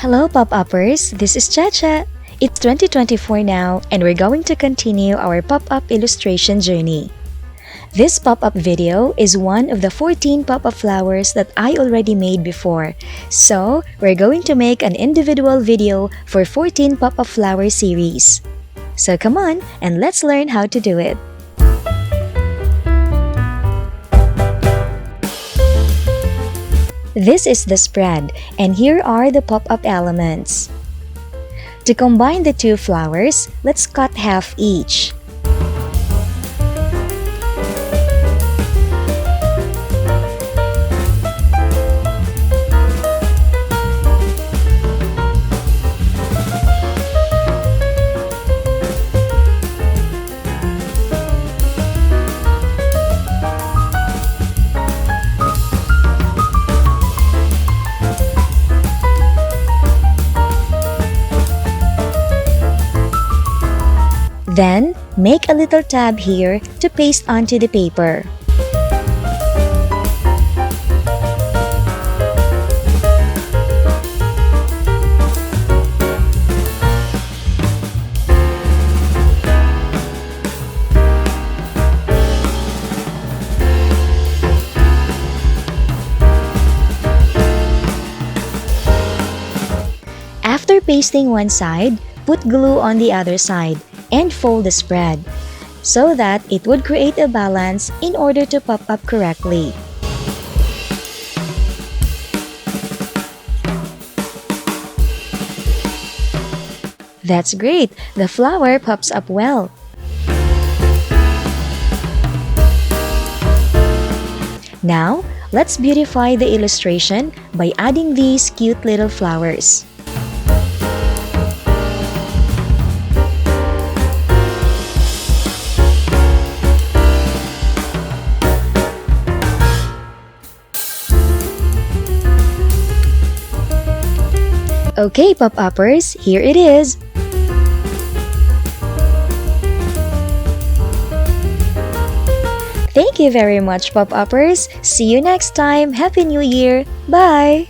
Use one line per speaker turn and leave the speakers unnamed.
Hello, Pop-Uppers! This is Chacha. It's 2024 now, and we're going to continue our pop-up illustration journey. This pop-up video is one of the 14 pop-up flowers that I already made before. So, we're going to make an individual video for 14 pop-up flower series. So come on, and let's learn how to do it. This is the spread, and here are the pop-up elements. To combine the two flowers, let's cut half each. Then, make a little tab here to paste onto the paper. After pasting one side, put glue on the other side and fold the spread so that it would create a balance in order to pop up correctly. That's great! The flower pops up well. Now, let's beautify the illustration by adding these cute little flowers. Okay, Pop-Uppers, here it is! Thank you very much, Pop-Uppers! See you next time! Happy New Year! Bye!